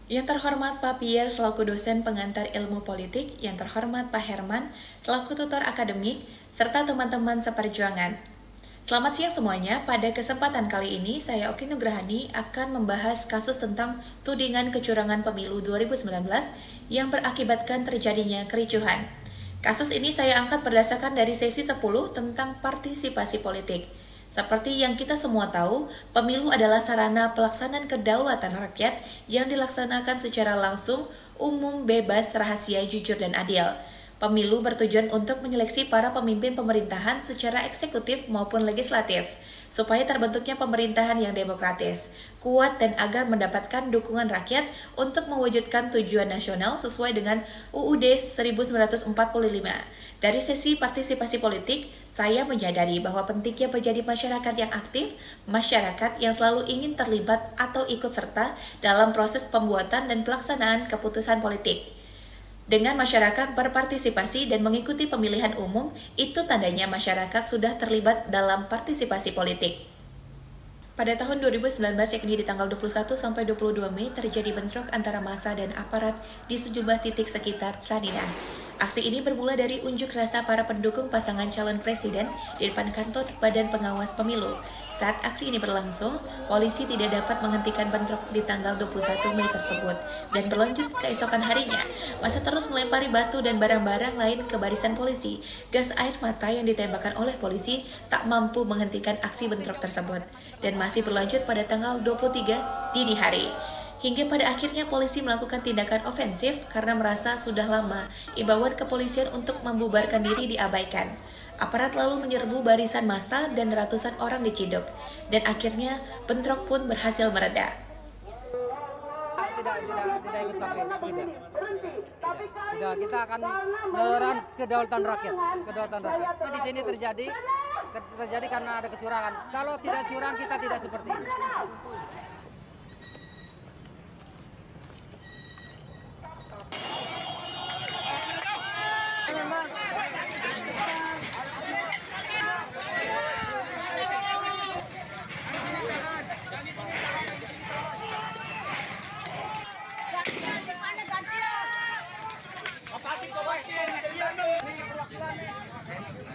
Yang terhormat Pak Pierre selaku dosen pengantar ilmu politik, yang terhormat Pak Herman selaku tutor akademik, serta teman-teman seperjuangan. Selamat siang semuanya, pada kesempatan kali ini saya Oki Nugrahani akan membahas kasus tentang tudingan kecurangan pemilu 2019 yang berakibatkan terjadinya kericuhan. Kasus ini saya angkat berdasarkan dari sesi 10 tentang partisipasi politik. Seperti yang kita semua tahu, pemilu adalah sarana pelaksanaan kedaulatan rakyat yang dilaksanakan secara langsung, umum, bebas, rahasia, jujur, dan adil. Pemilu bertujuan untuk menyeleksi para pemimpin pemerintahan secara eksekutif maupun legislatif, supaya terbentuknya pemerintahan yang demokratis, kuat, dan agar mendapatkan dukungan rakyat untuk mewujudkan tujuan nasional sesuai dengan UUD 1945. Dari sesi partisipasi politik, saya menyadari bahwa pentingnya menjadi masyarakat yang aktif, masyarakat yang selalu ingin terlibat atau ikut serta dalam proses pembuatan dan pelaksanaan keputusan politik. Dengan masyarakat berpartisipasi dan mengikuti pemilihan umum, itu tandanya masyarakat sudah terlibat dalam partisipasi politik. Pada tahun 2019, yakni di tanggal 21 sampai 22 Mei, terjadi bentrok antara massa dan aparat di sejumlah titik sekitar Sarinah. Aksi ini bermula dari unjuk rasa para pendukung pasangan calon presiden di depan kantor Badan Pengawas Pemilu. Saat aksi ini berlangsung, polisi tidak dapat menghentikan bentrok di tanggal 21 Mei tersebut dan berlanjut keesokan harinya. Massa terus melempari batu dan barang-barang lain ke barisan polisi. Gas air mata yang ditembakkan oleh polisi tak mampu menghentikan aksi bentrok tersebut dan masih berlanjut pada tanggal 23 dini hari. Hingga pada akhirnya polisi melakukan tindakan ofensif karena merasa sudah lama imbauan kepolisian untuk membubarkan diri diabaikan. Aparat lalu menyerbu barisan massa dan ratusan orang diciduk, dan akhirnya bentrok pun berhasil mereda. Tidak ikut KPU, tidak. Kita akan menyerang kedaulatan rakyat. Di sini terjadi karena ada kecurangan. Kalau tidak curang, kita tidak seperti ini.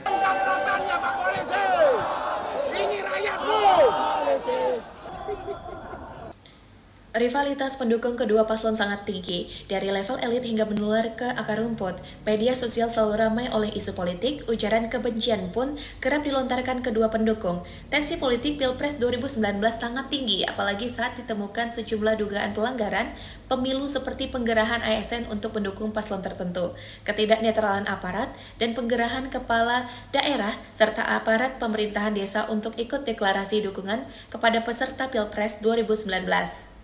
Angkat rotannya Pak Polisi, ini rakyatmu. Rivalitas pendukung kedua paslon sangat tinggi, dari level elit hingga menular ke akar rumput. Media sosial selalu ramai oleh isu politik, ujaran kebencian pun kerap dilontarkan kedua pendukung. Tensi politik Pilpres 2019 sangat tinggi, apalagi saat ditemukan sejumlah dugaan pelanggaran pemilu seperti penggerahan ASN untuk pendukung paslon tertentu, ketidaknetralan aparat, dan penggerahan kepala daerah serta aparat pemerintahan desa untuk ikut deklarasi dukungan kepada peserta Pilpres 2019.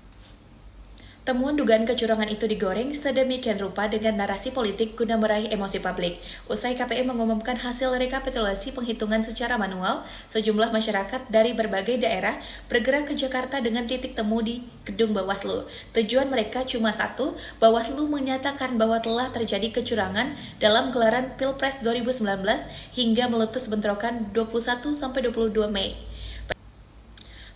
Temuan dugaan kecurangan itu digoreng sedemikian rupa dengan narasi politik guna meraih emosi publik. Usai KPU mengumumkan hasil rekapitulasi penghitungan secara manual, sejumlah masyarakat dari berbagai daerah bergerak ke Jakarta dengan titik temu di gedung Bawaslu. Tujuan mereka cuma satu, Bawaslu menyatakan bahwa telah terjadi kecurangan dalam gelaran Pilpres 2019 hingga meletus bentrokan 21-22 Mei.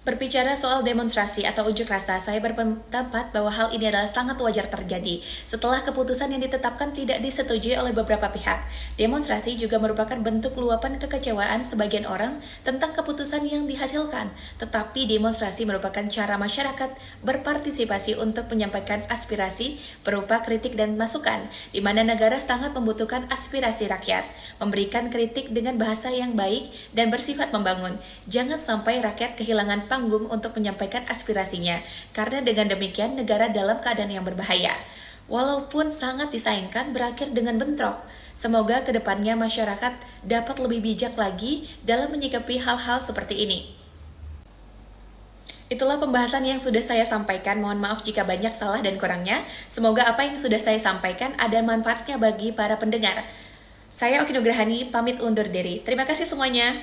Berbicara soal demonstrasi atau unjuk rasa, saya berpendapat bahwa hal ini adalah sangat wajar terjadi setelah keputusan yang ditetapkan tidak disetujui oleh beberapa pihak. Demonstrasi juga merupakan bentuk luapan kekecewaan sebagian orang tentang keputusan yang dihasilkan, tetapi demonstrasi merupakan cara masyarakat berpartisipasi untuk menyampaikan aspirasi berupa kritik dan masukan, di mana negara sangat membutuhkan aspirasi rakyat, memberikan kritik dengan bahasa yang baik dan bersifat membangun. Jangan sampai rakyat kehilangan panggung untuk menyampaikan aspirasinya, karena dengan demikian negara dalam keadaan yang berbahaya. Walaupun sangat disayangkan berakhir dengan bentrok, semoga kedepannya masyarakat dapat lebih bijak lagi dalam menyikapi hal-hal seperti ini. Itulah pembahasan yang sudah saya sampaikan, mohon maaf jika banyak salah dan kurangnya. Semoga apa yang sudah saya sampaikan ada manfaatnya bagi para pendengar. Saya Oki Nugrahani, pamit undur diri. Terima kasih semuanya.